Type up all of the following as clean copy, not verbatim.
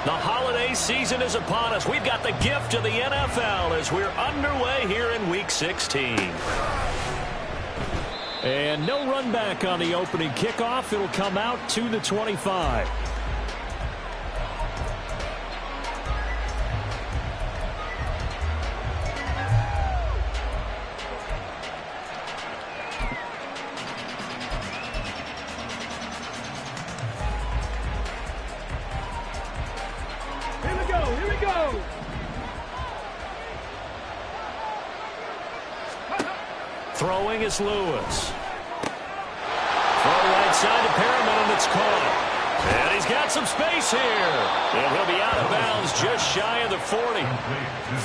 The holiday season is upon us. We've got the gift of the NFL as we're underway here in Week 16. And no run back on the opening kickoff. It'll come out to the 25. Throwing is Lewis. Throw right side to Perriman, and it's caught. And he's got some space here. And he'll be out of bounds just shy of the 40.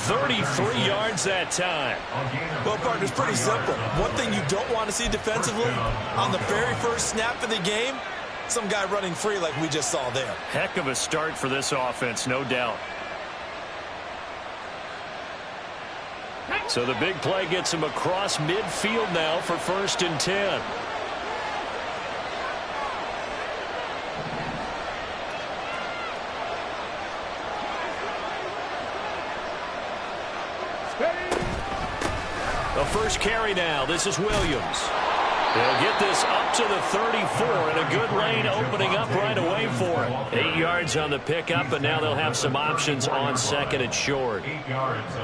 33 yards that time. Well, partner, it's pretty simple. One thing you don't want to see defensively, on the very first snap of the game, some guy running free like we just saw there. Heck of a start for this offense, no doubt. So the big play gets him across midfield now for 1st and 10. The first carry now. This is Williams. They'll get this up to the 34, and a good lane opening up right away for him. 8 yards on the pickup, and now they'll have some options on 2nd and short.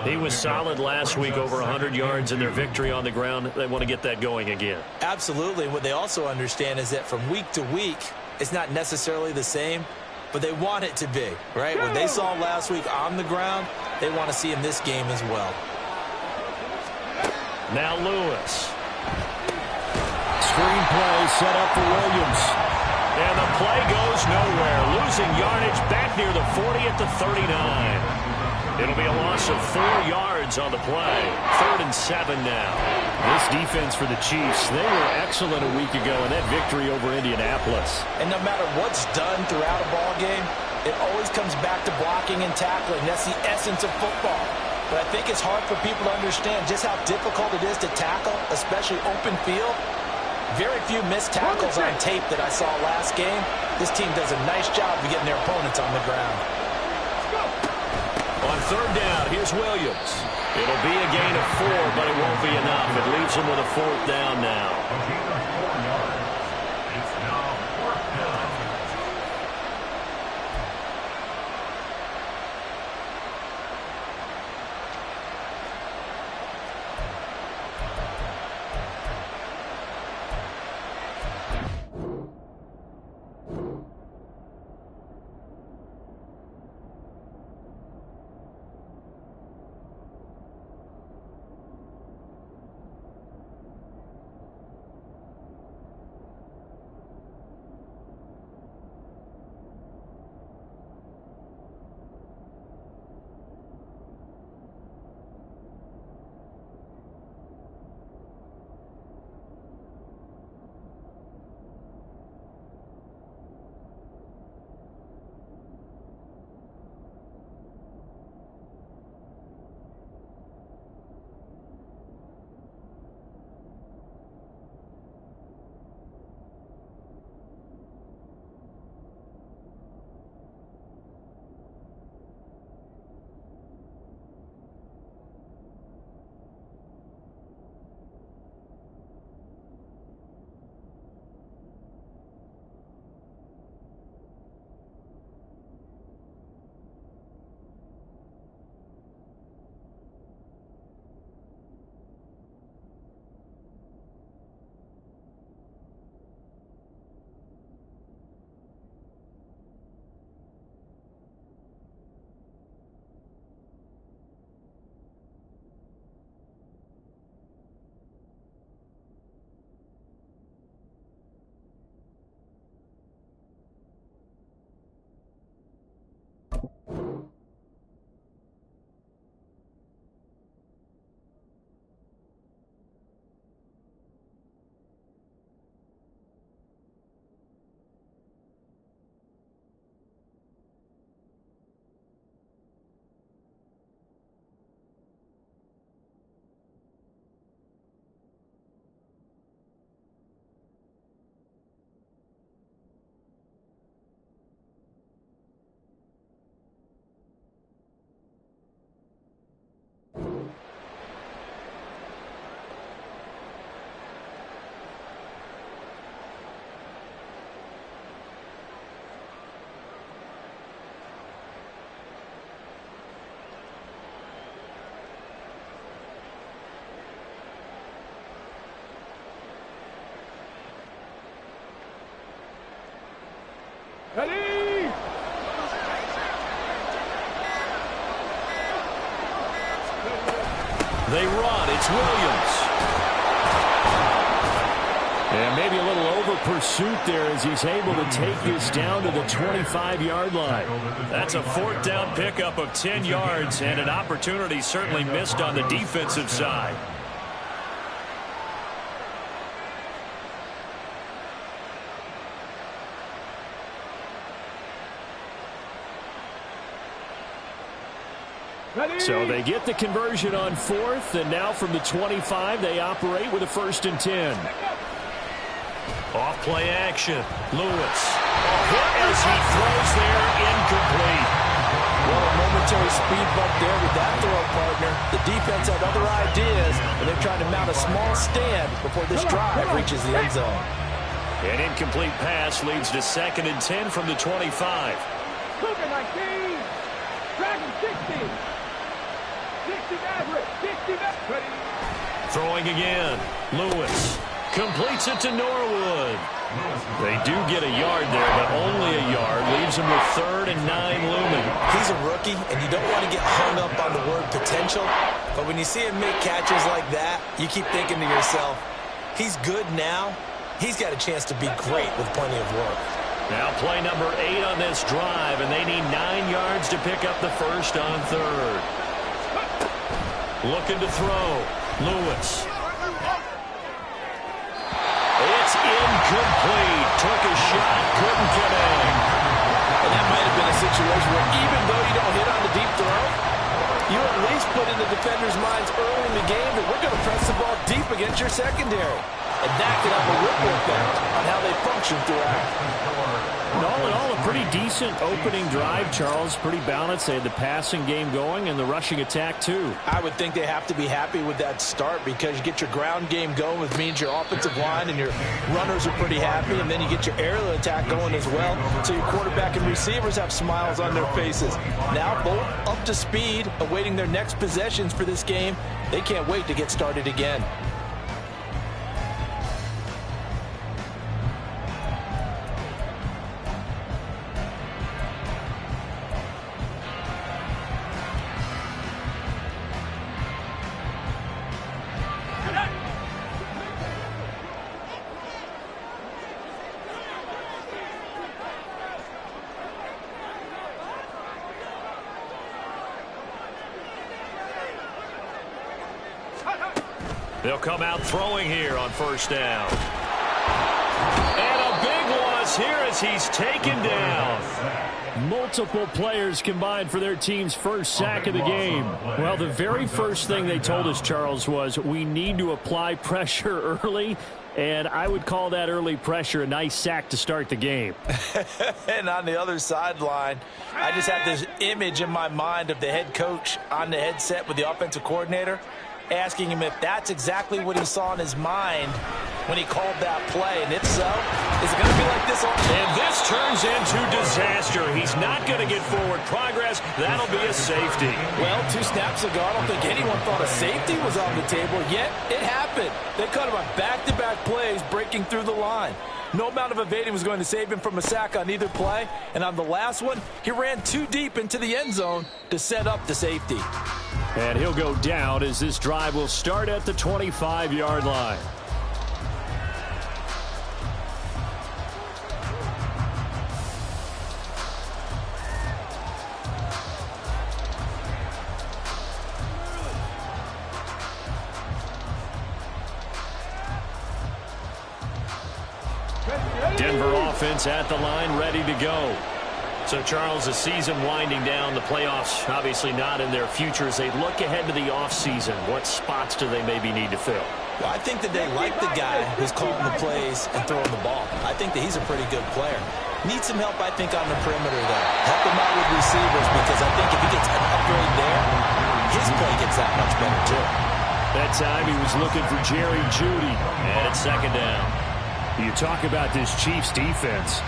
He was solid last week, over 100 yards in their victory on the ground. They want to get that going again. Absolutely. What they also understand is that from week to week, it's not necessarily the same, but they want it to be, right? What they saw last week on the ground, they want to see in this game as well. Now Lewis. Screen play set up for Williams. And the play goes nowhere. Losing yardage back near the 40 at the 39. It'll be a loss of 4 yards on the play. 3rd and 7 now. This defense for the Chiefs, they were excellent a week ago in that victory over Indianapolis. And no matter what's done throughout a ball game, it always comes back to blocking and tackling. That's the essence of football. But I think it's hard for people to understand just how difficult it is to tackle, especially open field. Very few missed tackles on tape that I saw last game. This team does a nice job of getting their opponents on the ground. On 3rd down, here's Williams. It'll be a gain of 4, but it won't be enough. It leaves him with a 4th down now. Ready? They run. It's Williams. And maybe a little over pursuit there as he's able to take this down to the 25-yard line. That's a fourth down pickup of 10 yards and an opportunity certainly missed on the defensive side. So they get the conversion on fourth, and now from the 25, they operate with a 1st and 10. Off play action. Lewis. Hit as he throws there, incomplete. Well, a momentary speed bump there with that throw, partner. The defense had other ideas, and they're trying to mount a small stand before this drive reaches the end zone. An incomplete pass leads to 2nd and 10 from the 25. Cougar 19. Dragon 60. 60 Maverick. 60 Maverick. Throwing again. Lewis completes it to Norwood. They do get a yard there, but only a yard. Leaves him with 3rd and 9 looming. He's a rookie, and you don't want to get hung up on the word potential. But when you see him make catches like that, you keep thinking to yourself, he's good now. He's got a chance to be great with plenty of work. Now play number 8 on this drive, and they need 9 yards to pick up the 1st on 3rd. Looking to throw. Lewis. It's incomplete. Took a shot, couldn't connect. And that might have been a situation where even though you don't hit on the deep throw, you at least put in the defender's minds early in the game that we're going to press the ball deep against your secondary. And that could have a ripple effect on how they function throughout. And all in all, a pretty decent opening drive, Charles. Pretty balanced. They had the passing game going and the rushing attack, too. I would think they have to be happy with that start because you get your ground game going, which means your offensive line and your runners are pretty happy, and then you get your aerial attack going as well, so your quarterback and receivers have smiles on their faces. Now both up to speed, awaiting their next possessions for this game. They can't wait to get started again. They'll come out throwing here on 1st down. And a big loss here as he's taken down. Multiple players combined for their team's 1st sack of the game. Well, the very first thing they told us, Charles, was we need to apply pressure early. And I would call that early pressure a nice sack to start the game. And on the other sideline, I just had this image in my mind of the head coach on the headset with the offensive coordinator, asking him if that's exactly what he saw in his mind when he called that play. And if so, is it going to be like this all day? And this turns into disaster. He's not going to get forward progress. That'll be a safety. Well, 2 snaps ago, I don't think anyone thought a safety was on the table, yet it happened. They caught him on back-to-back plays breaking through the line. No amount of evading was going to save him from a sack on either play. And on the last one, he ran too deep into the end zone to set up the safety. And he'll go down as this drive will start at the 25-yard line. Denver offense at the line, ready to go. So, Charles, the season winding down, the playoffs obviously not in their future. As they look ahead to the offseason, what spots do they maybe need to fill? Well, I think that they like the guy who's calling the plays and throwing the ball. I think that he's a pretty good player. Needs some help, I think, on the perimeter, though. Help him out with receivers because I think if he gets an upgrade there, his play gets that much better, too. That time he was looking for Jerry Jeudy. And it's 2nd down. You talk about this Chiefs defense.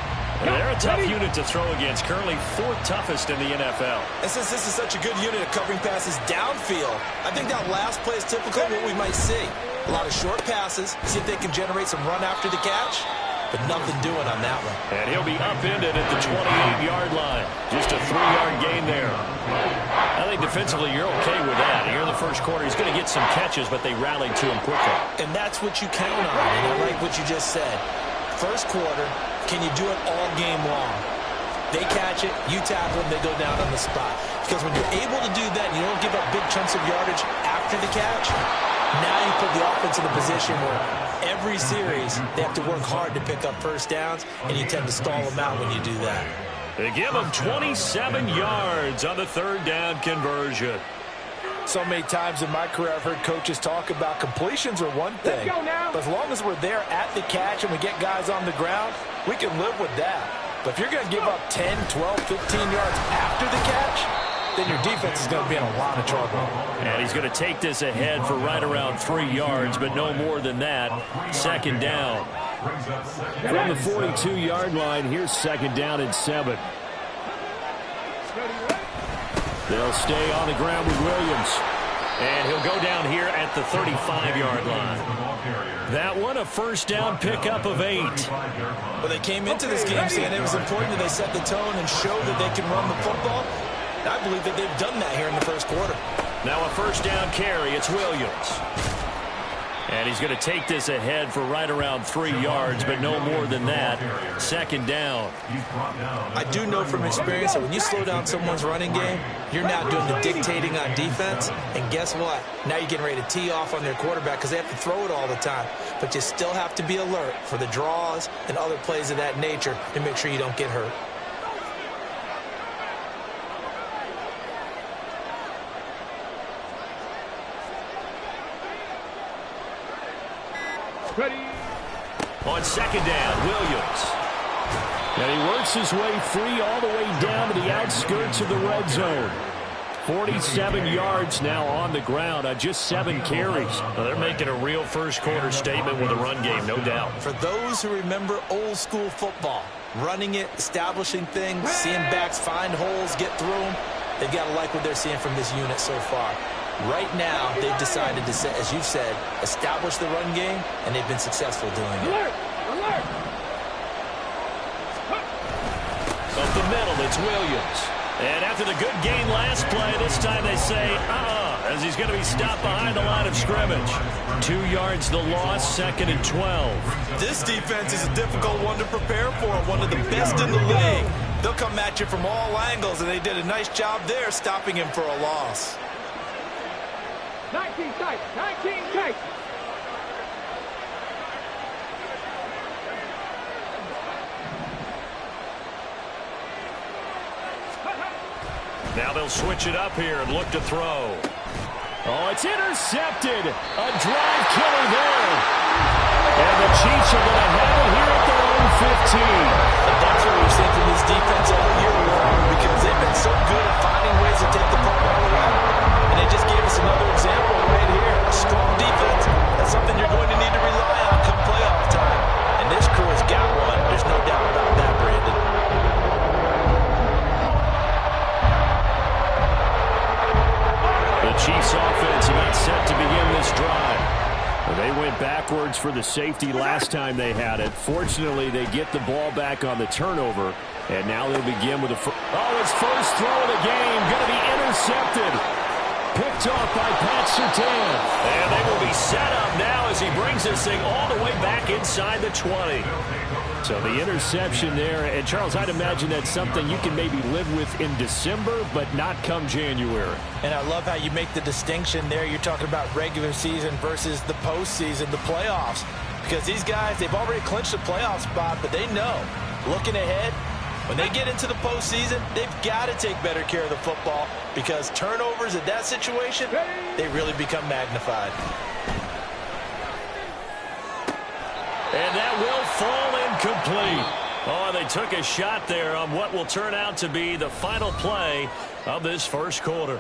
They're a tough unit to throw against, currently 4th toughest in the NFL. And since this is such a good unit of covering passes downfield, I think that last play is typical of what we might see. A lot of short passes, see if they can generate some run after the catch. but nothing doing on that one. And he'll be upended at the 28-yard line. Just a 3-yard gain there. I think defensively you're okay with that. Here in the first quarter, he's going to get some catches, but they rallied to him quickly. And that's what you count on, and I like what you just said. First quarter, can you do it all game long? They catch it, you tackle them, they go down on the spot. Because when you're able to do that and you don't give up big chunks of yardage after the catch, now you put the offense in a position where every series they have to work hard to pick up first downs, and you tend to stall them out when you do that. They give him 27 yards on the third down conversion. So many times in my career I've heard coaches talk about completions are one thing, but as long as we're there at the catch and we get guys on the ground, we can live with that. But if you're going to give up 10, 12, 15 yards after the catch, then your defense is going to be in a lot of trouble. And he's going to take this ahead for right around 3 yards, but no more than that. Second down. From the 42-yard line, here's second down and 7. They'll stay on the ground with Williams. And he'll go down here at the 35-yard line. That one, a first down pickup of 8. Well, they came into this game saying it was important that they set the tone and show that they can run the football. I believe that they've done that here in the first quarter. Now a first down carry. It's Williams. And he's going to take this ahead for right around 3 yards, but no more than that. Second down. I do know from experience that when you slow down someone's running game, you're now doing the dictating on defense. And guess what? Now you're getting ready to tee off on their quarterback because they have to throw it all the time. But you still have to be alert for the draws and other plays of that nature to make sure you don't get hurt. Ready. On second down, Williams. And he works his way free all the way down to the outskirts of the red zone. 47 yards now on the ground on just 7 carries. Well, they're making a real first quarter statement with a run game, no doubt. For those who remember old school football, running it, establishing things, seeing backs find holes, get through them, they've got to like what they're seeing from this unit so far. Right now, they've decided to, as you've said, establish the run game, and they've been successful doing it. Alert! Alert! Up the middle, it's Williams. And after the good gain last play, this time they say, as he's going to be stopped behind the line of scrimmage. 2 yards the loss, second and 12. This defense is a difficult one to prepare for, one of the best in the league. They'll come at you from all angles, and they did a nice job there stopping him for a loss. 19 tight, 19 tight. Now they'll switch it up here and look to throw. Oh, it's intercepted. A drive killer there. And the Chiefs are going to have it here at their own 15. And that's what we've seen from this defense all year long, because they've been so good at finding ways to take the football away. And they just gave us another example right here. A strong defense. That's something you're going to need to rely on come playoff time. And this crew has got one. There's no doubt about that, Brandon. The Chiefs offense about set to begin this drive. They went backwards for the safety last time they had it. Fortunately, they get the ball back on the turnover. And now they'll begin with his first throw of the game. Going to be intercepted. Picked off by Pat Surtain. And they will be set up now as he brings this thing all the way back inside the 20. So the interception there. And, Charles, I'd imagine that's something you can maybe live with in December, but not come January. And I love how you make the distinction there. You're talking about regular season versus the postseason, the playoffs. Because these guys, they've already clinched a playoff spot, but they know, looking ahead, when they get into the postseason, they've got to take better care of the football, because turnovers in that situation, they really become magnified. And that will fall incomplete. Oh, they took a shot there on what will turn out to be the final play of this first quarter.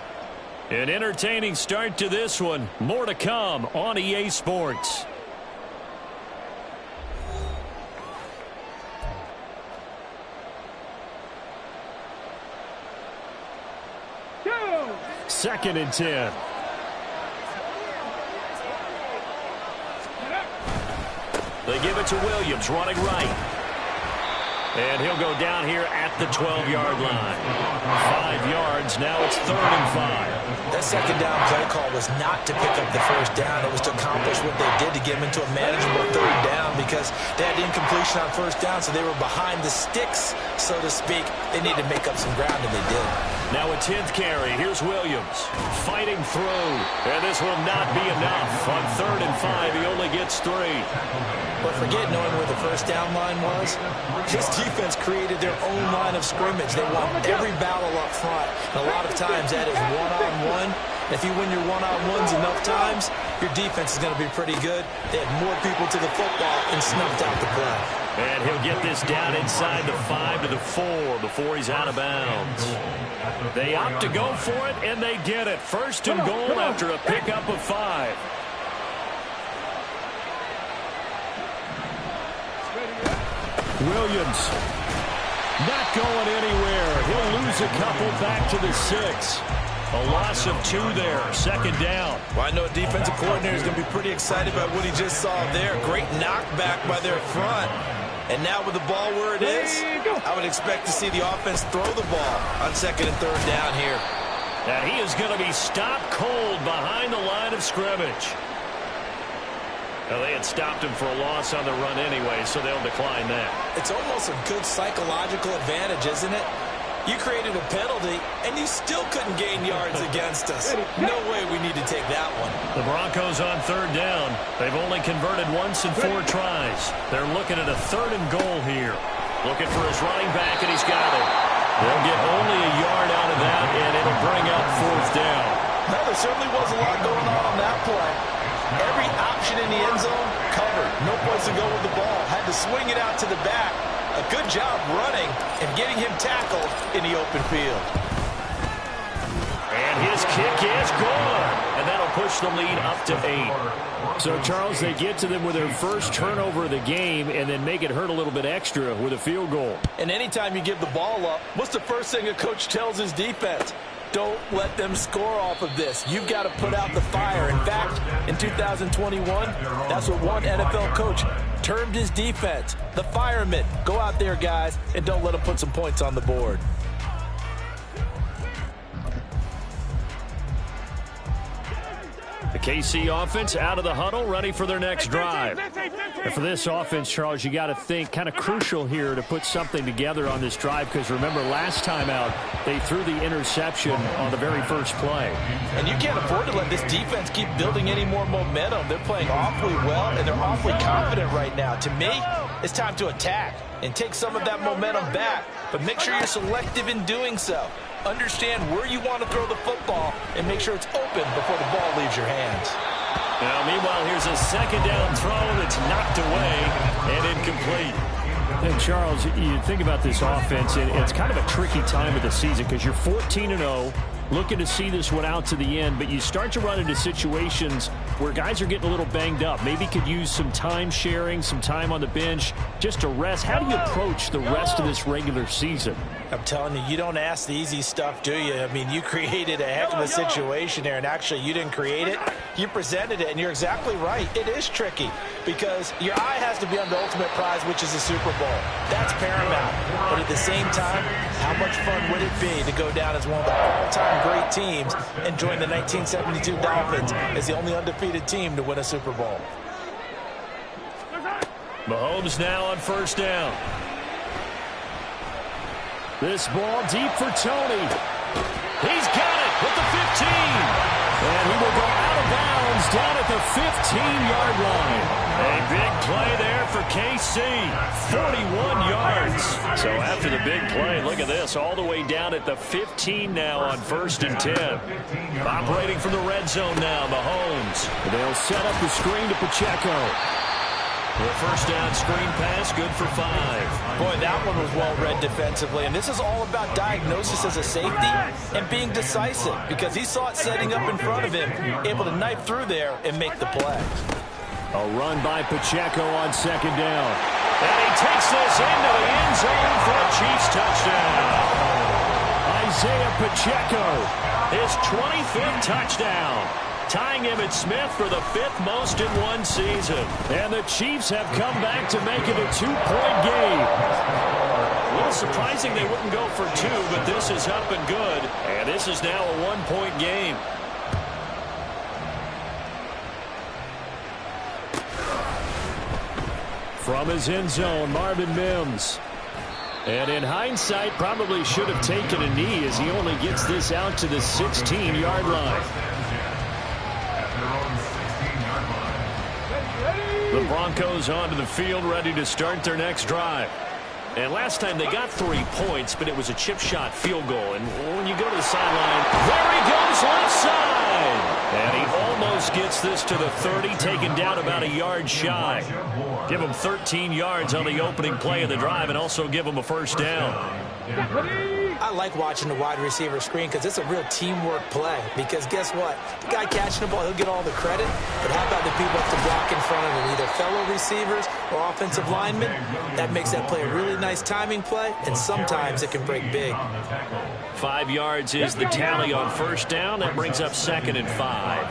An entertaining start to this one. More to come on EA Sports. Second and 10. They give it to Williams, running right. And he'll go down here at the 12-yard line. 5 yards. Now it's 3rd and 5. That second down play call was not to pick up the first down. It was to accomplish what they did to get them into a manageable 3rd down because they had incompletion on first down, so they were behind the sticks, so to speak. They needed to make up some ground, and they did. Now a 10th carry. Here's Williams fighting through. And this will not be enough. On 3rd and 5, he only gets 3. But forget knowing where the first down line was. This defense created their own line of scrimmage. They won every battle up front. And a lot of times that is one-on-one. If you win your one-on-ones enough times, your defense is going to be pretty good. They had more people to the football and snuffed out the play. And he'll get this down inside the 5 to the 4 before he's out of bounds. They opt to go for it, and they get it. 1st and goal after a pickup of 5. Williams not going anywhere. He'll lose a couple back to the 6. A loss of 2 there. 2nd down. Well, I know a defensive coordinator is going to be pretty excited about what he just saw there. Great knockback by their front. And now with the ball where it is, I would expect to see the offense throw the ball on 2nd and 3rd down here. And he is going to be stopped cold behind the line of scrimmage. Well, they had stopped him for a loss on the run anyway, so they'll decline that. It's almost a good psychological advantage, isn't it? You created a penalty, and you still couldn't gain yards against us. No way we need to take that one. The Broncos on 3rd down. They've only converted once in 4 tries. They're looking at a 3rd and goal here. Looking for his running back, and he's got it. They'll get only a yard out of that, and it'll bring up 4th down. Well, there certainly was a lot going on that play. Every option in the end zone covered. No place to go with the ball. Had to swing it out to the back. A good job running and getting him tackled in the open field. And his kick is good. And that'll push the lead up to 8. So, Charles, they get to them with their first turnover of the game and then make it hurt a little bit extra with a field goal. And anytime you give the ball up, what's the first thing a coach tells his defense? Don't let them score off of this. You've got to put out the fire. In fact, in 2021, that's what one NFL coach termed his defense. The firemen. Go out there, guys, and don't let them put some points on the board. The KC offense out of the huddle, ready for their next drive. And for this offense, Charles, you got to think kind of crucial here to put something together on this drive because remember last time out they threw the interception on the very first play. And you can't afford to let this defense keep building any more momentum. They're playing awfully well and they're awfully confident right now. To me, it's time to attack and take some of that momentum back, but make sure you're selective in doing so. Understand where you want to throw the football and make sure it's open before the ball leaves your hands. Now, meanwhile, here's a 2nd down throw that's knocked away and incomplete. And, Charles, you think about this offense, and it's kind of a tricky time of the season because you're 14-0, looking to see this one out to the end, but you start to run into situations where guys are getting a little banged up. Maybe could use some time sharing, some time on the bench just to rest. How do you approach the rest of this regular season? I'm telling you, you don't ask the easy stuff, do you? I mean, you created a heck of a situation there, and actually you didn't create it. You presented it, and you're exactly right. It is tricky because your eye has to be on the ultimate prize, which is the Super Bowl. That's paramount. But at the same time, how much fun would it be to go down as one of the all-time great teams and join the 1972 Dolphins as the only undefeated team to win a Super Bowl? Mahomes now on 1st down. This ball deep for Tony. He's got it with the 15. And he will go out of bounds down at the 15-yard line. A big play there for KC. 41 yards. So after the big play, look at this. All the way down at the 15 now on 1st and 10. Operating from the red zone now, Mahomes. They'll set up the screen to Pacheco. The 1st down screen pass, good for 5. Boy, that one was well read defensively. And this is all about diagnosis as a safety and being decisive because he saw it setting up in front of him, able to knife through there and make the play. A run by Pacheco on 2nd down. And he takes this into the end zone for a Chiefs touchdown. Isaiah Pacheco, his 25th touchdown. tying Emmitt Smith for the 5th most in one season. And the Chiefs have come back to make it a 2-point game. A little surprising they wouldn't go for 2, but this is up and good. And this is now a 1-point game. From his end zone, Marvin Mims. And in hindsight, probably should have taken a knee as he only gets this out to the 16-yard line. The Broncos onto the field, ready to start their next drive. And last time they got 3 points, but it was a chip shot field goal. And when you go to the sideline, there he goes left side. And he almost gets this to the 30, taken down about a yard shy. Give him 13 yards on the opening play of the drive and also give him a first down. I like watching the wide receiver screen because it's a real teamwork play. Because guess what? The guy catching the ball, he'll get all the credit. But how about the people up to block in front of him, either fellow receivers or offensive linemen? That makes that play a really nice timing play, and sometimes it can break big. 5 yards is the tally on first down. That brings up 2nd and 5.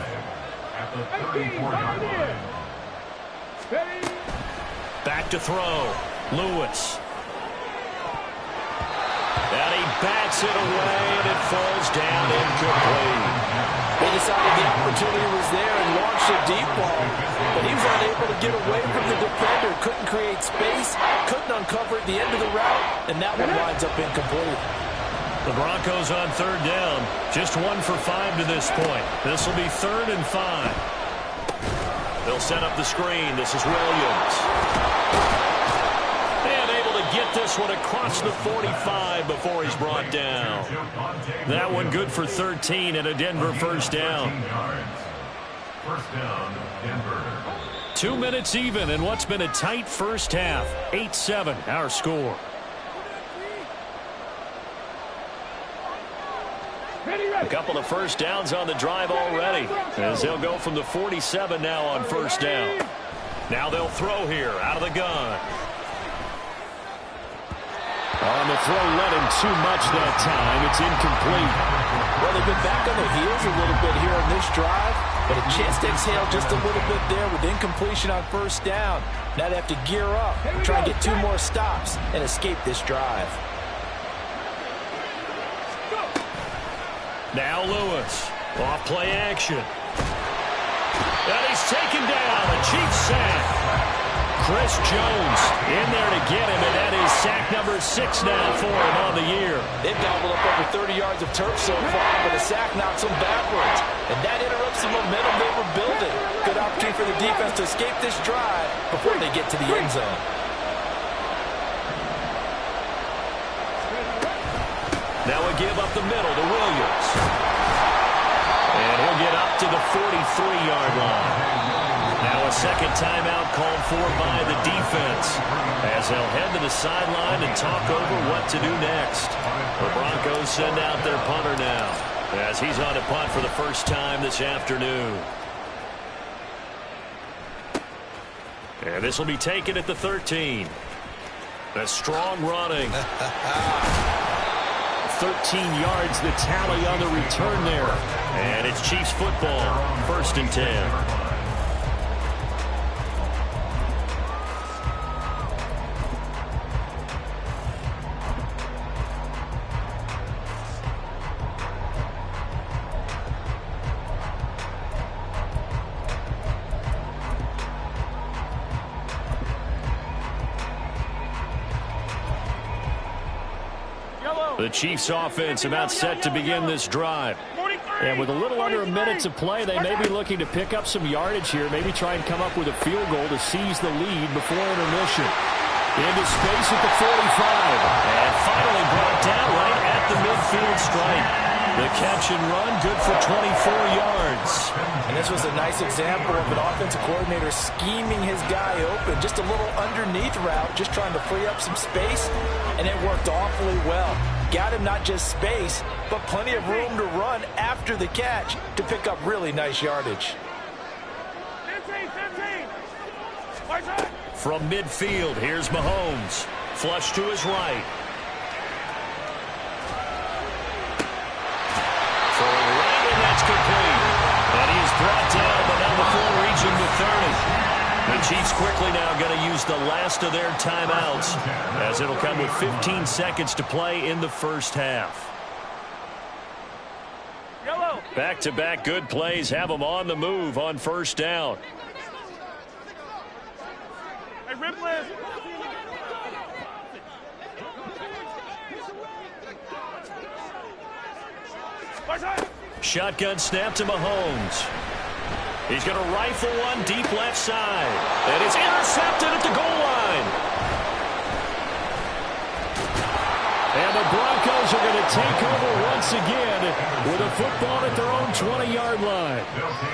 Back to throw. Lewis. And he bats it away, and it falls down incomplete. They decided the opportunity was there and launched a deep ball, but he was unable to get away from the defender, couldn't create space, couldn't uncover at the end of the route, and that one winds up incomplete. The Broncos on 3rd down, just 1 for 5 to this point. This will be 3rd and 5. They'll set up the screen. This is Williams. And able to get this one across the 45 before he's brought down. That one good for 13 and a Denver first down. First down, Denver. 2 minutes even in what's been a tight first half. 8-7 our score. A couple of first downs on the drive already, as they'll go from the 47 now on first down. Now they'll throw here out of the gun. On the throw, let him too much that time. It's incomplete. Well, they've been back on their heels a little bit here on this drive, but a chance to exhale just a little bit there with incompletion on first down. Now they have to gear up, try and get 2 more stops, and escape this drive. Now Lewis, off play action. And he's taken down, a Chiefs sack. Chris Jones in there to get him, and that is sack number 6 now for him on the year. They've gobbled up over 30 yards of turf so far, but a sack knocks them backwards. And that interrupts the momentum they were building. Good opportunity for the defense to escape this drive before they get to the end zone. Now a give up the middle to Williams. And he'll get up to the 43-yard line. Now a second timeout called for by the defense, as they'll head to the sideline and talk over what to do next. The Broncos send out their punter now, as he's on a punt for the first time this afternoon. And this will be taken at the 13. A strong running. 13 yards the tally on the return there. And it's Chiefs football, 1st and 10. The Chiefs offense about set to begin this drive. And with a little under a minute to play, they may be looking to pick up some yardage here, maybe try and come up with a field goal to seize the lead before intermission. Into space at the 45. And finally brought down right at the midfield stripe. The catch and run, good for 24 yards. And this was a nice example of an offensive coordinator scheming his guy open. Just a little underneath route, just trying to free up some space, and it worked awfully well. Got him not just space, but plenty of room to run after the catch to pick up really nice yardage. 15. From midfield, here's Mahomes. Flush to his right. Throwing right, and that's complete. And he's brought Chiefs quickly now going to use the last of their timeouts, as it'll come with 15 seconds to play in the first half. Back-to-back good plays have them on the move on first down. Hey, Ripley. Shotgun snap to Mahomes. He's going to rifle one deep left side. And it's intercepted at the goal line. And the Broncos are going to take over once again with a football at their own 20-yard line.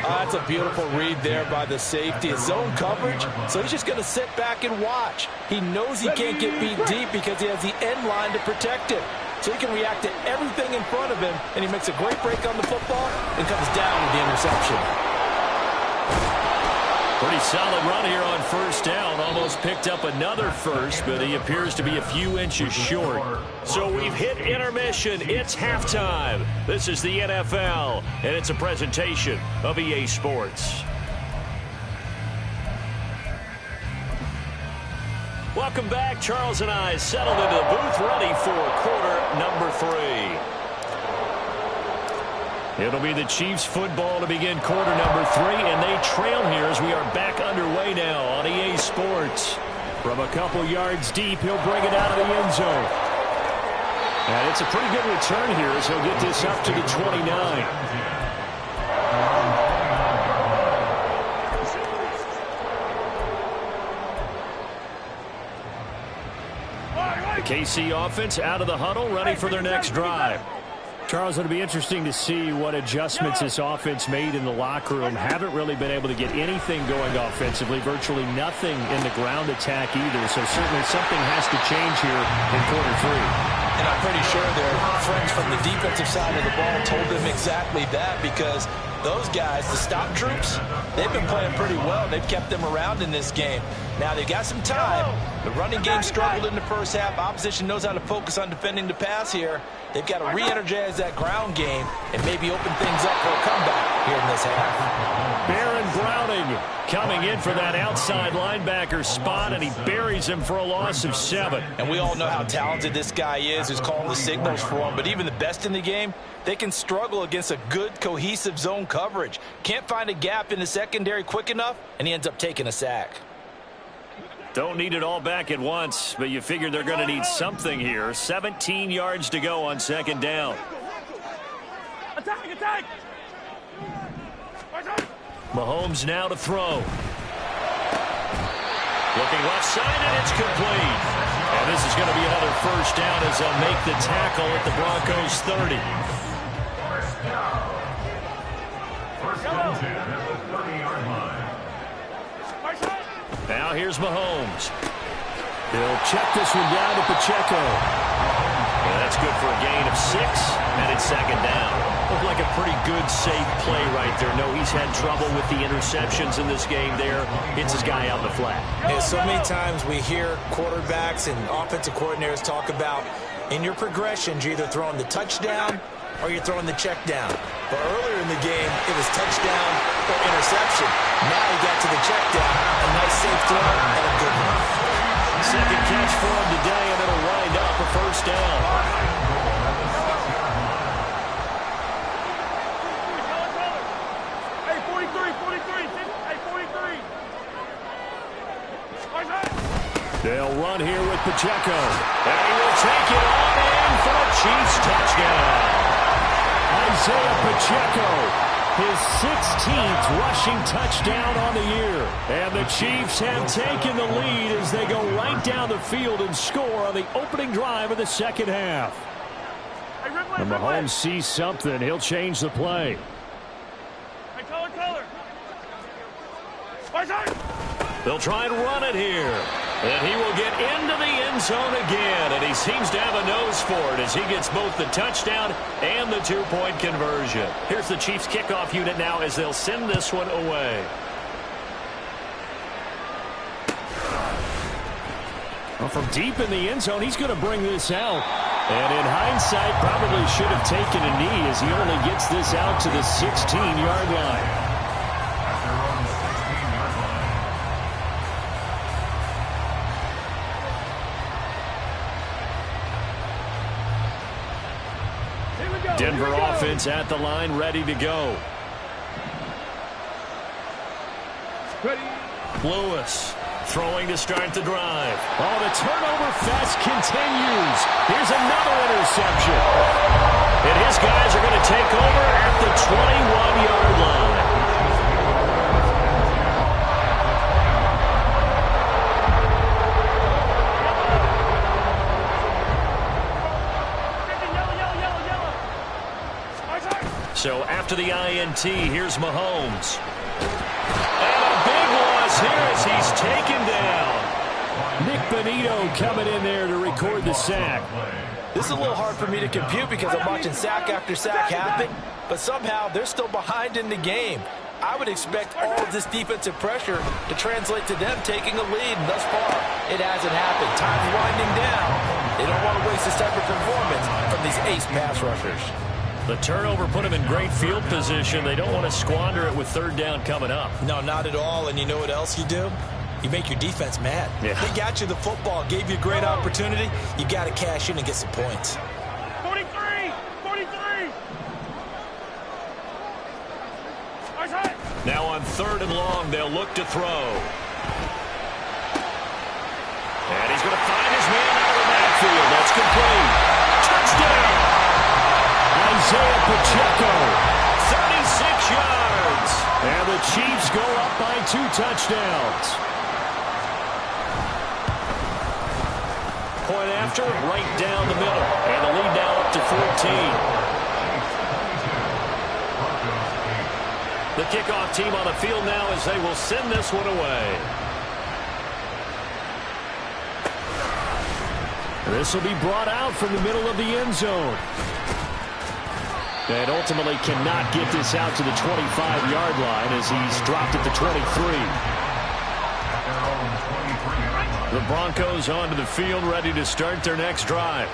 That's a beautiful read there by the safety. It's zone coverage, so he's just going to sit back and watch. He knows he can't get beat deep because he has the end line to protect it. So he can react to everything in front of him, and he makes a great break on the football and comes down with the interception. Pretty solid run here on first down. Almost picked up another first, but he appears to be a few inches short. So we've hit intermission. It's halftime. This is the NFL, and it's a presentation of EA Sports. Welcome back. Charles and I settled into the booth, ready for quarter number 3. It'll be the Chiefs football to begin quarter number 3, and they trail here as we are back underway now on EA Sports. From a couple yards deep, he'll bring it out of the end zone. And it's a pretty good return here as he'll get this up to the 29. The KC offense out of the huddle, ready for their next drive. Charles, it'll be interesting to see what adjustments this offense made in the locker room. Haven't really been able to get anything going offensively, virtually nothing in the ground attack either. So certainly something has to change here in quarter 3. And I'm pretty sure their friends from the defensive side of the ball told them exactly that, because those guys, the stop troops, they've been playing pretty well. They've kept them around in this game. Now, they've got some time. The running game struggled in the first half. Opposition knows how to focus on defending the pass here. They've got to re-energize that ground game and maybe open things up for a comeback here in this half. Baron Browning coming in for that outside linebacker spot, and he buries him for a loss of 7. And we all know how talented this guy is, who's calling the signals for him. But even the best in the game, they can struggle against a good, cohesive zone coverage. Can't find a gap in the secondary quick enough, and he ends up taking a sack. Don't need it all back at once, but you figure they're going to need something here. 17 yards to go on second down. Attack, attack! Mahomes now to throw. Looking left side, and it's complete. And this is going to be another first down as they'll make the tackle at the Broncos 30. First and 10 at the 30-yard line. Now here's Mahomes. He'll check this one down to Pacheco. And that's good for a gain of 6, and it's second down. Looked like a pretty good, safe play right there. No, he's had trouble with the interceptions in this game there. Hits his guy out in the flat. And so many times we hear quarterbacks and offensive coordinators talk about, in your progressions, you're either throwing the touchdown or you're throwing the check down. But earlier in the game, it was touchdown or interception. Now he got to the check down. A nice safe throw and a good one. Second catch for him today, and it'll wind up a first down. Hey, 43. Hey, 43. They'll run here with Pacheco. And he will take it on in for a Chiefs touchdown. Isaiah Pacheco, his 16th rushing touchdown on the year. And the Chiefs have taken the lead as they go right down the field and score on the opening drive of the second half. And Mahomes sees something. He'll change the play. Hey, color. They'll try and run it here. And he will get into the end zone again. And he seems to have a nose for it as he gets both the touchdown and the two-point conversion. Here's the Chiefs kickoff unit now as they'll send this one away. Well, from deep in the end zone, he's going to bring this out. And in hindsight, probably should have taken a knee as he only gets this out to the 16-yard line. Denver offense at the line, ready to go. Lewis throwing to start the drive. Oh, the turnover fest continues. Here's another interception. And his guys are going to take over at the 21-yard line. So after the INT, here's Mahomes. And a big loss here as he's taken down. Nick Bonito coming in there to record the sack. This is a little hard for me to compute because I'm watching sack after sack happen, but somehow they're still behind in the game. I would expect all of this defensive pressure to translate to them taking a lead, and thus far, it hasn't happened. Time's winding down. They don't want to waste this type of performance from these ace pass rushers. The turnover put them in great field position. They don't want to squander it with third down coming up. No, not at all. And you know what else you do? You make your defense mad. Yeah. They got you the football, gave you a great opportunity. You got to cash in and get some points. 43! 43! Now on third and long, they'll look to throw. And he's going to find his man out of the backfield. That's complete. Touchdown! Isaiah Pacheco, 36 yards. And the Chiefs go up by 2 touchdowns. Point after, right down the middle. And the lead now up to 14. The kickoff team on the field now as they will send this one away. This will be brought out from the middle of the end zone. And ultimately cannot get this out to the 25-yard line as he's dropped at the 23. The Broncos onto the field, ready to start their next drive.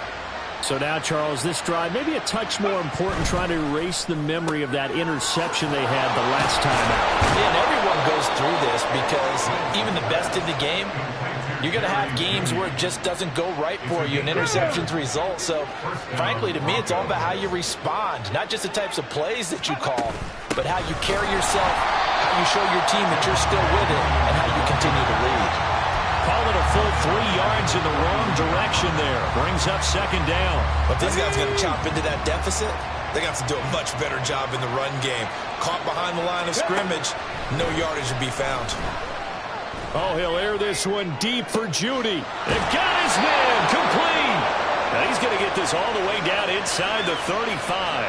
So now, Charles, this drive maybe a touch more important, trying to erase the memory of that interception they had the last time out. Yeah, and everyone goes through this because even the best in the game, you're going to have games where it just doesn't go right for you, and interceptions result. So, frankly, to me, it's all about how you respond, not just the types of plays that you call, but how you carry yourself, how you show your team that you're still with it, and how you continue to lead. Call it a full 3 yards in the wrong direction there. Brings up second down. But these guys are going to chop into that deficit. They got to do a much better job in the run game. Caught behind the line of scrimmage, no yardage to be found. Oh, he'll air this one deep for Judy. They've got his man complete. Now he's going to get this all the way down inside the 35.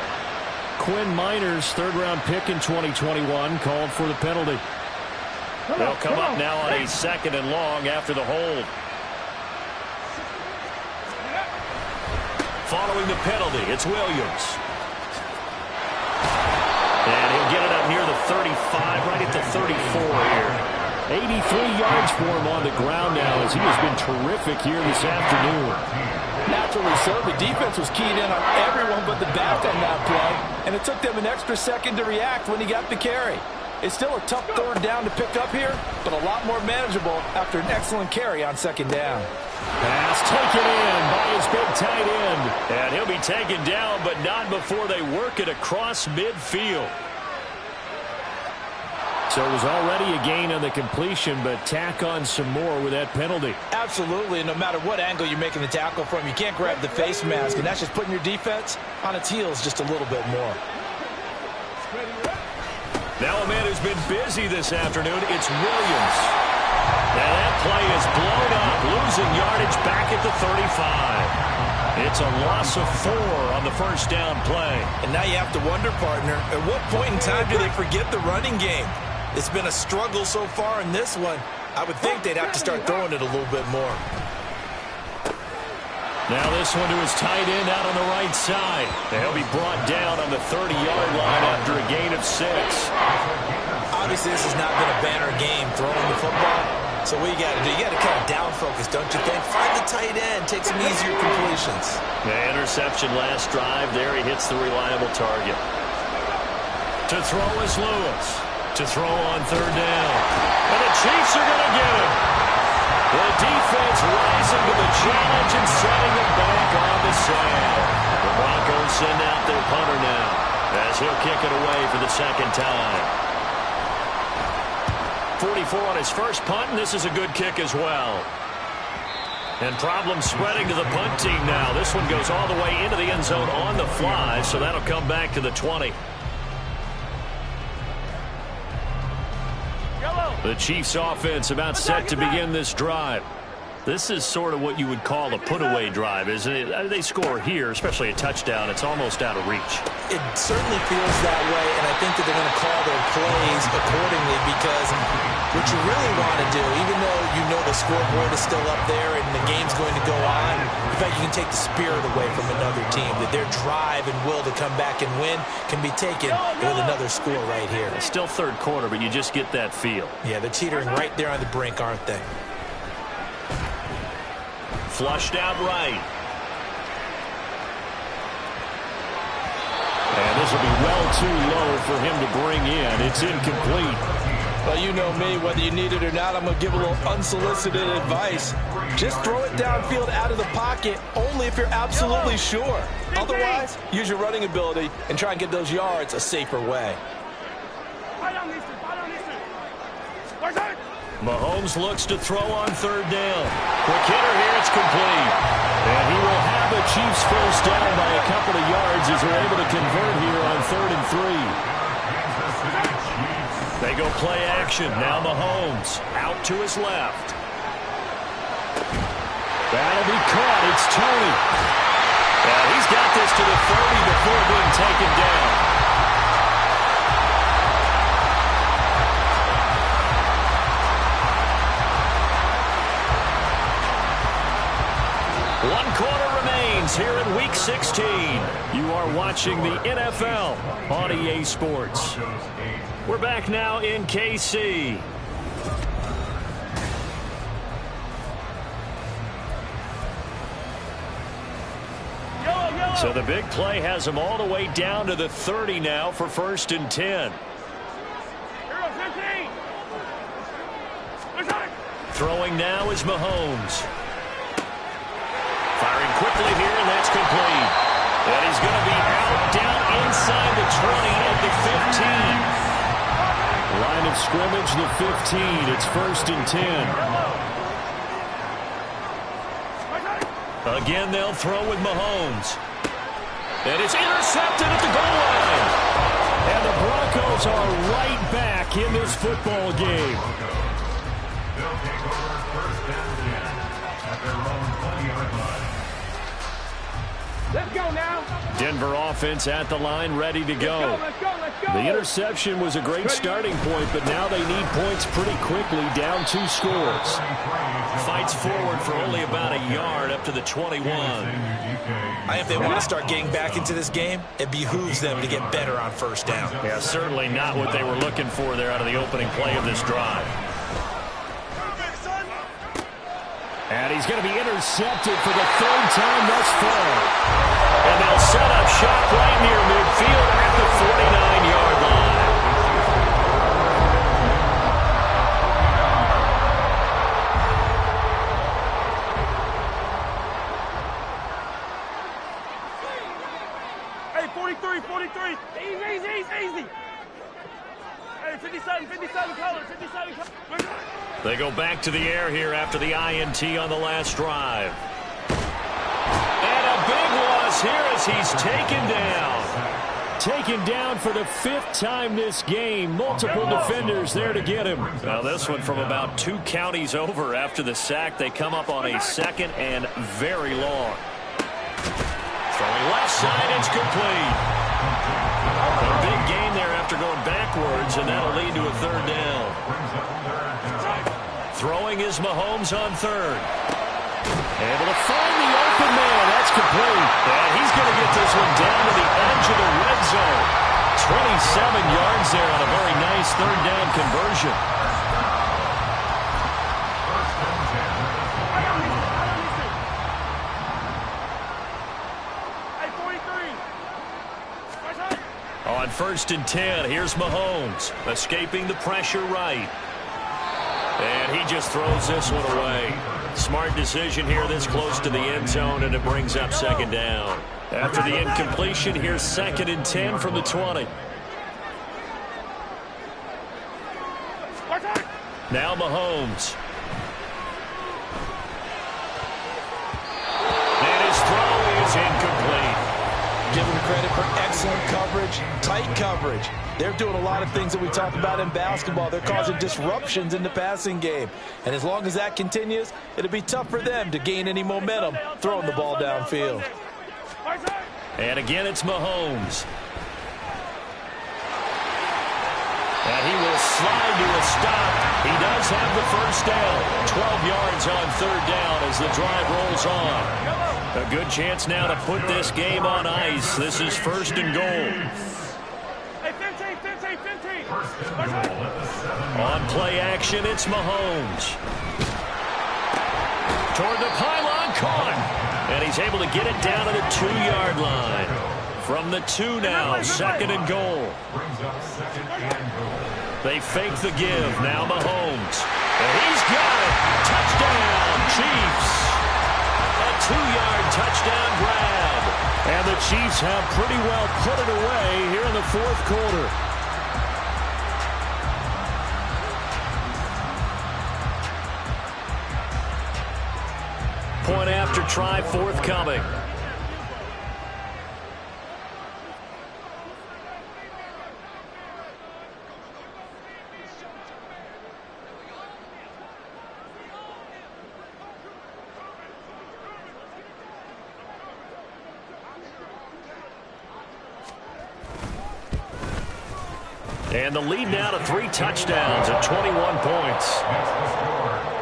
Quinn Miners, third-round pick in 2021, called for the penalty. They'll come up now on a second and long after the hold. Following the penalty, it's Williams. And he'll get it up near the 35, right at the 34 here. 83 yards for him on the ground now as he has been terrific here this afternoon. Naturally so. The defense was keyed in on everyone but the back on that play, and it took them an extra second to react when he got the carry. It's still a tough third down to pick up here, but a lot more manageable after an excellent carry on second down. Pass taken in by his big tight end. And he'll be taken down, but not before they work it across midfield. So it was already a gain on the completion, but tack on some more with that penalty. Absolutely, and no matter what angle you're making the tackle from, you can't grab the face mask, and that's just putting your defense on its heels just a little bit more. Now a man who's been busy this afternoon, it's Williams. Now that play is blown up, losing yardage back at the 35. It's a loss of 4 on the first down play. And now you have to wonder, partner, at what point in time do they forget the running game? It's been a struggle so far in this one. I would think they'd have to start throwing it a little bit more. Now this one to his tight end out on the right side. They'll be brought down on the 30-yard line after a gain of 6. Obviously, this has not been a banner game throwing the football. So what you got to do, you got to kind of down focus, don't you think? Find the tight end, take some easier completions. The interception last drive there. He hits the reliable target. To throw is Lewis. To throw on third down. And the Chiefs are going to get him. The defense rising to the challenge and setting them back on the sand. The Broncos send out their punter now, as he'll kick it away for the second time. 44 on his first punt, and this is a good kick as well. And problems spreading to the punt team now. This one goes all the way into the end zone on the fly, so that'll come back to the 20. The Chiefs offense about set to begin this drive. This is sort of what you would call a put-away drive, isn't it? They score here, especially a touchdown. It's almost out of reach. It certainly feels that way, and I think that they're going to call their plays accordingly, because what you really want to do, even though you know the scoreboard is still up there and the game's going to go on, in fact, you can take the spirit away from another team, that their drive and will to come back and win can be taken with another score right here. It's still third quarter, but you just get that feel. Yeah, they're teetering right there on the brink, aren't they? Flushed out right. And this will be well too low for him to bring in. It's incomplete. Well, you know me, whether you need it or not, I'm going to give a little unsolicited advice. Just throw it downfield out of the pocket, only if you're absolutely sure. Otherwise, use your running ability and try and get those yards a safer way. Mahomes looks to throw on third down. Quick hitter here, it's complete. And he will have the Chiefs first down by a couple of yards as they're able to convert here on 3rd and 3. They go play action. Now Mahomes out to his left. That'll be caught. It's Tony. And he's got this to the 30 before being taken down. One quarter remains here in Week 16. You are watching the NFL on EA Sports. We're back now in KC. So the big play has them all the way down to the 30 now for 1st and 10. Throwing now is Mahomes. Firing quickly here, and that's complete. And he's going to be out down inside the 20 at the 15. Line of scrimmage, the 15. It's 1st and 10. Again, they'll throw with Mahomes. And it's intercepted at the goal line. And the Broncos are right back in this football game. They'll take over 1st and 10 at their own 20-yard line. Let's go now. Denver offense at the line, ready to go. Let's go. The interception was a great starting point, but now they need points pretty quickly, down 2 scores. Fights forward for only about a yard up to the 21. If they want to start getting back into this game, it behooves them to get better on 1st down. Yeah, certainly not what they were looking for there out of the opening play of this drive. And he's going to be intercepted for the 3rd time thus far. And they'll set up shop right near midfield at the 49-yard line. Hey, 43. Easy. Hey, 57 colors, 57 colors. They go back to the air here after the INT on the last drive. And a big loss here as he's taken down. Taken down for the 5th time this game. Multiple defenders there to get him. Now this one from about 2 counties over after the sack. They come up on a 2nd and very long. Throwing left side, it's complete. A big gain there after going backwards, and that'll lead to a 3rd down. Throwing is Mahomes on 3rd. Able to find the open man. That's complete. And he's going to get this one down to the edge of the red zone. 27 yards there on a very nice 3rd down conversion. On 1st and 10, here's Mahomes, escaping the pressure right. And he just throws this one away. Smart decision here this close to the end zone, and it brings up 2nd down. After the incompletion, here's 2nd and 10 from the 20. Now Mahomes. And his throw is incomplete. Give him credit for excellent coverage, tight coverage. They're doing a lot of things that we talked about in basketball. They're causing disruptions in the passing game. And as long as that continues, it'll be tough for them to gain any momentum throwing the ball downfield. And again, it's Mahomes. And he will slide to a stop. He does have the first down. 12 yards on 3rd down as the drive rolls on. A good chance now to put this game on ice. This is 1st and goal. Hey, 15. On play action, it's Mahomes. Toward the pylon, caught. And he's able to get it down to the 2-yard line. From the 2 now, 2nd and goal. They fake the give. Now Mahomes. And he's got it. Touchdown, Chiefs. A 2-yard touchdown grab. And the Chiefs have pretty well put it away here in the 4th quarter. Point after try forthcoming. And the lead now to 3 touchdowns at 21 points.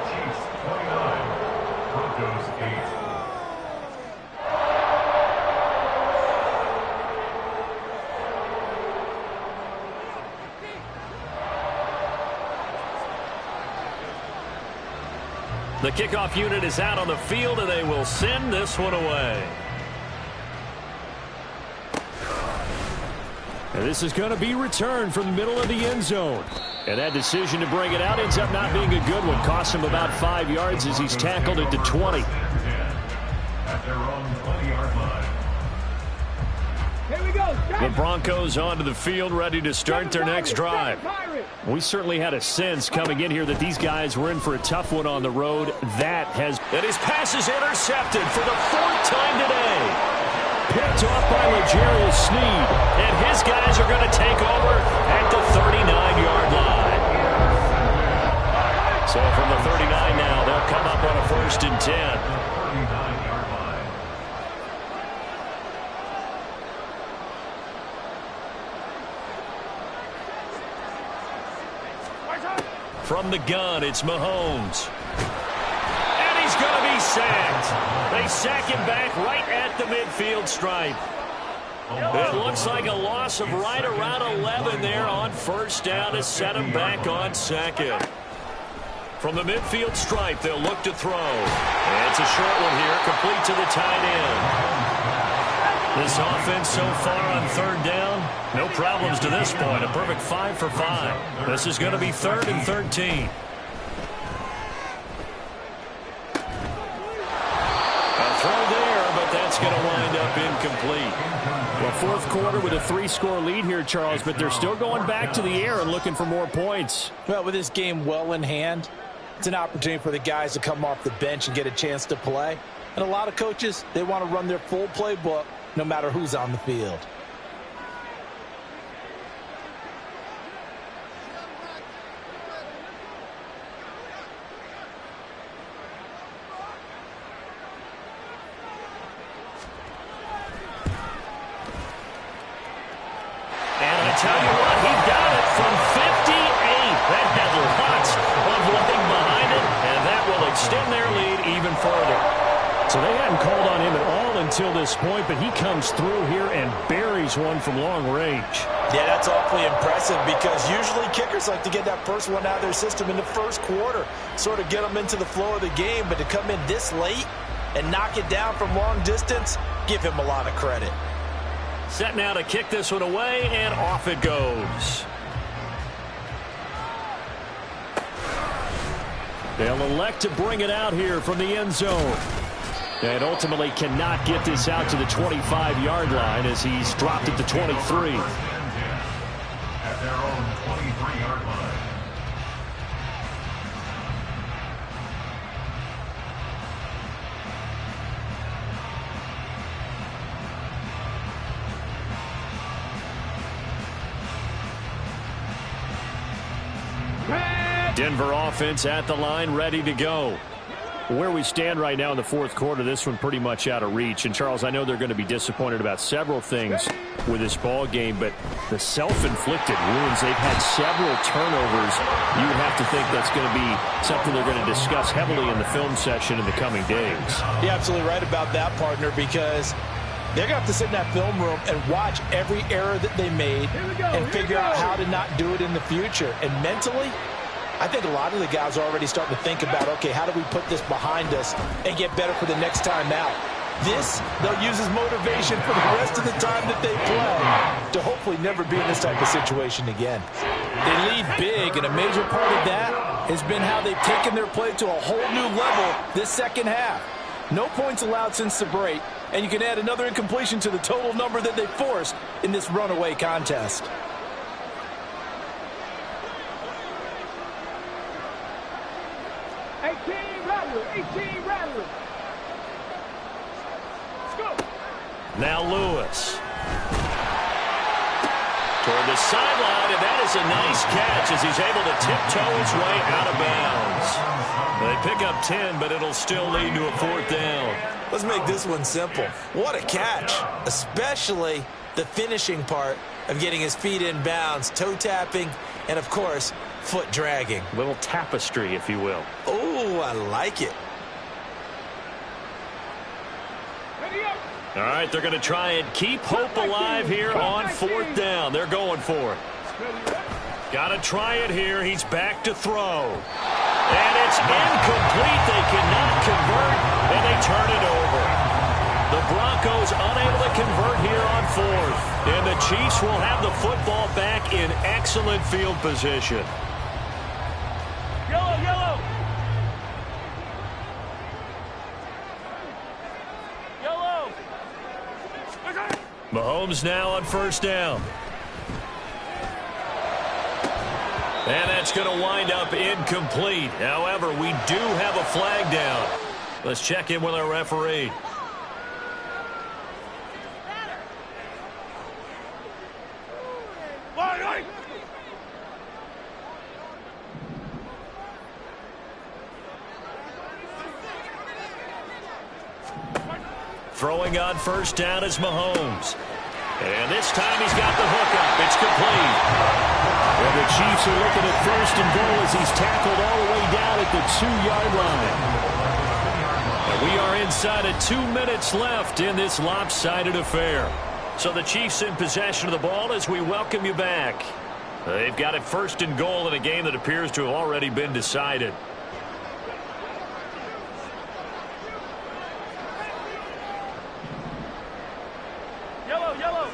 Chiefs 29, Broncos 8. The kickoff unit is out on the field, and they will send this one away. And this is going to be returned from the middle of the end zone. And that decision to bring it out ends up not being a good one. Costs him about 5 yards as he's tackled it to 20. At their own 20-yard line. Here we go. The Broncos onto the field, ready to start their next drive. We certainly had a sense coming in here that these guys were in for a tough one on the road. And his pass is intercepted for the 4th time today. Picked off by L'Jarius Sneed. And his guys are going to take over at the 39-yard line. So from the 39 now, they'll come up on a 1st and 10. 39-yard line. From the gun, it's Mahomes. And he's going to be sacked. They sack him back right at the midfield stripe. It looks like a loss of right around 11 there on 1st down to set him back on 2nd. From the midfield stripe, they'll look to throw. And it's a short one here, complete to the tight end. This offense so far on 3rd down, no problems to this point. A perfect 5 for 5. This is going to be 3rd and 13. A throw there, but that's going to wind up incomplete. Well, 4th quarter with a 3-score lead here, Charles, but they're still going back to the air and looking for more points. Well, with this game well in hand, it's an opportunity for the guys to come off the bench and get a chance to play. And a lot of coaches, they want to run their full playbook no matter who's on the field. Tell you what, he got it from 58. That had lots of leg behind it, and that will extend their lead even further. So they hadn't called on him at all until this point, but he comes through here and buries one from long range. Yeah, that's awfully impressive because usually kickers like to get that first one out of their system in the 1st quarter, sort of get them into the flow of the game, but to come in this late and knock it down from long distance, give him a lot of credit. Set now to kick this one away, and off it goes. They'll elect to bring it out here from the end zone. And ultimately cannot get this out to the 25-yard line as he's dropped it to 23. At their own 23-yard line. Denver offense at the line, ready to go. Where we stand right now in the fourth quarter, this one pretty much out of reach. And, Charles, I know they're going to be disappointed about several things with this ball game, but the self-inflicted wounds, they've had several turnovers. You would have to think that's going to be something they're going to discuss heavily in the film session in the coming days. You're absolutely right about that, partner, because they're going to have to sit in that film room and watch every error that they made and figure out how to not do it in the future. And mentally, I think a lot of the guys are already starting to think about, okay, how do we put this behind us and get better for the next time out? This, they'll use as motivation for the rest of the time that they play to hopefully never be in this type of situation again. They lead big, and a major part of that has been how they've taken their play to a whole new level this second half. No points allowed since the break, and you can add another incompletion to the total number that they forced in this runaway contest. Now Lewis. Toward the sideline, and that is a nice catch as he's able to tiptoe his way out of bounds. They pick up 10, but it'll still lead to a fourth down. Let's make this one simple. What a catch, especially the finishing part of getting his feet in bounds, toe tapping, and, of course, foot dragging. Little tapestry, if you will. Oh, I like it. All right, they're going to try and keep hope alive here on fourth down. They're going for it. Got to try it here. He's back to throw. And it's incomplete. They cannot convert, and they turn it over. The Broncos unable to convert here on fourth. And the Chiefs will have the football back in excellent field position. Yellow, yellow. Yellow. Mahomes now on first down. And that's going to wind up incomplete. However, we do have a flag down. Let's check in with our referee. Throwing on first down is Mahomes. And this time he's got the hook up. It's complete. Well, the Chiefs are looking at first and goal as he's tackled all the way down at the 2-yard line. And we are inside of 2 minutes left in this lopsided affair. So the Chiefs in possession of the ball as we welcome you back. They've got it first and goal in a game that appears to have already been decided. Yellow, yellow.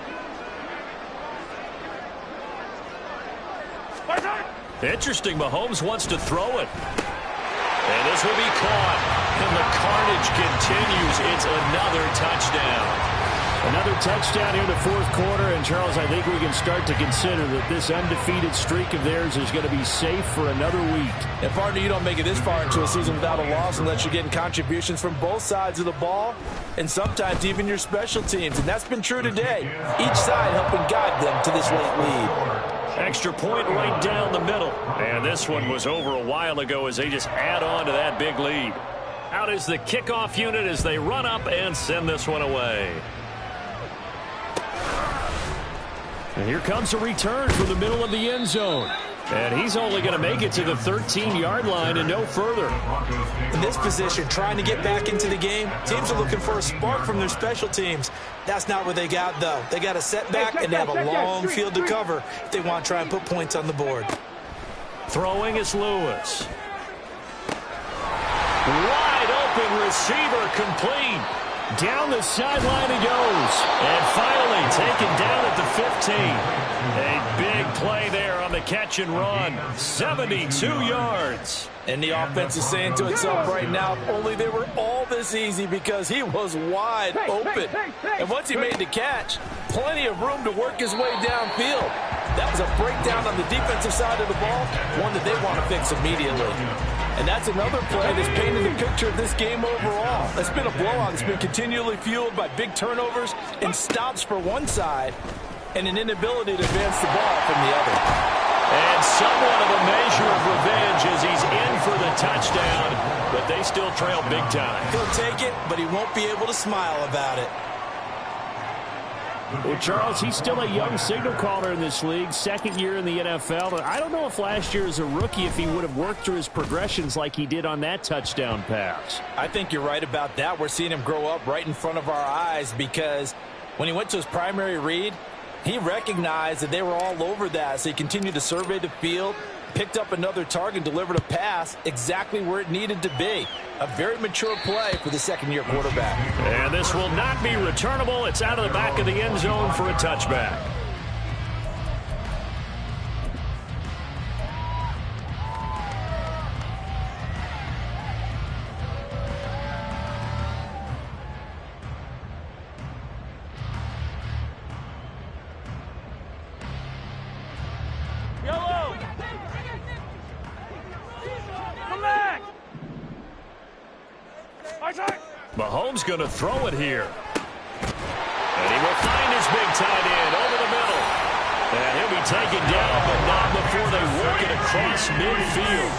Interesting. Mahomes wants to throw it. And this will be caught. And the carnage continues. It's another touchdown. Another touchdown here in the fourth quarter. And, Charles, I think we can start to consider that this undefeated streak of theirs is going to be safe for another week. And, partner, you don't make it this far into a season without a loss unless you're getting contributions from both sides of the ball and sometimes even your special teams. And that's been true today. Each side helping guide them to this late lead. Extra point right down the middle. And this one was over a while ago as they just add on to that big lead. Out is the kickoff unit as they run up and send this one away. And here comes a return from the middle of the end zone. And he's only going to make it to the 13-yard line and no further. In this position, trying to get back into the game, teams are looking for a spark from their special teams. That's not what they got, though. They got a setback, and they have a long field to cover if they want to try and put points on the board. Throwing is Lewis. Wide open receiver complete. Down the sideline he goes. And finally taken down at the 15. A big play there on the catch and run. 72 yards. And the offense is saying to itself right now, if only they were all this easy, because he was wide open. And once he made the catch, plenty of room to work his way downfield. That was a breakdown on the defensive side of the ball, one that they want to fix immediately. And that's another play that's painted the picture of this game overall. It's been a blowout that's been continually fueled by big turnovers and stops for one side and an inability to advance the ball from the other. And somewhat of a measure of revenge as he's in for the touchdown, but they still trail big time. He'll take it, but he won't be able to smile about it. Well, Charles, he's still a young signal caller in this league, second year in the NFL. But I don't know if last year as a rookie if he would have worked through his progressions like he did on that touchdown pass. I think you're right about that. We're seeing him grow up right in front of our eyes, because when he went to his primary read, he recognized that they were all over that, so he continued to survey the field, picked up another target, and delivered a pass exactly where it needed to be. A very mature play for the second-year quarterback. And this will not be returnable. It's out of the back of the end zone for a touchback. Yellow! Come back! Mahomes going to throw it here. And he will find his big tight end over the middle. And he'll be taken down, but not before they work it across midfield.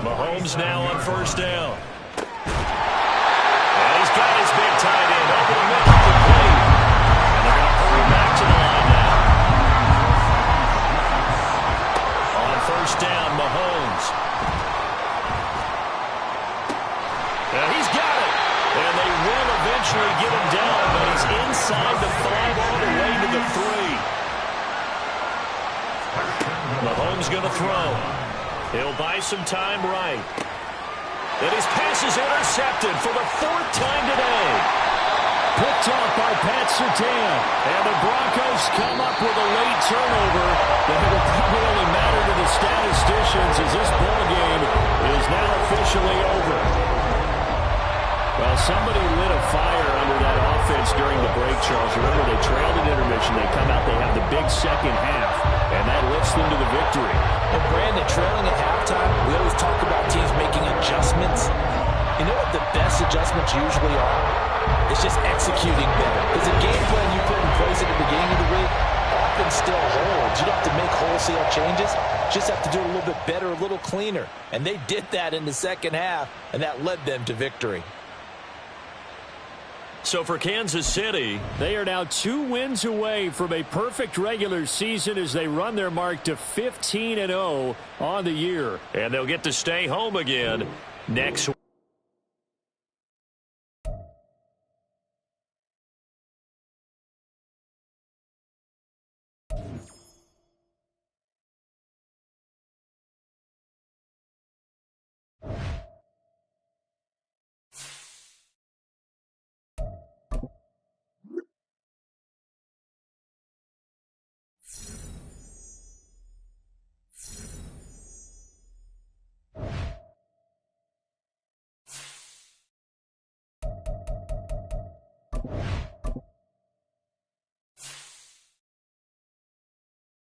Mahomes now on first down. And he's got his big tight end over the middle for play. And they're going to hurry back to the line now. On first down, Mahomes. And he's got it. And they will eventually get him down, but he's inside the 5 all the way to the 3. Mahomes going to throw. He'll buy some time right. And his pass is intercepted for the 4th time today. Picked off by Pat Surtain. And the Broncos come up with a late turnover that will probably only matter to the statisticians as this ball game is now officially over. Well, somebody lit a fire under that offense during the break, Charles. Remember, they trailed at intermission. They come out, they have the big second half, and that lifts them to the victory. And Brandon, trailing at halftime, we always talk about teams making adjustments. You know what the best adjustments usually are? It's just executing better. Because the game plan you put in place at the beginning of the week often still holds. You don't have to make wholesale changes. Just have to do it a little bit better, a little cleaner. And they did that in the second half, and that led them to victory. So for Kansas City, they are now 2 wins away from a perfect regular season as they run their mark to 15-0 on the year. And they'll get to stay home again next week.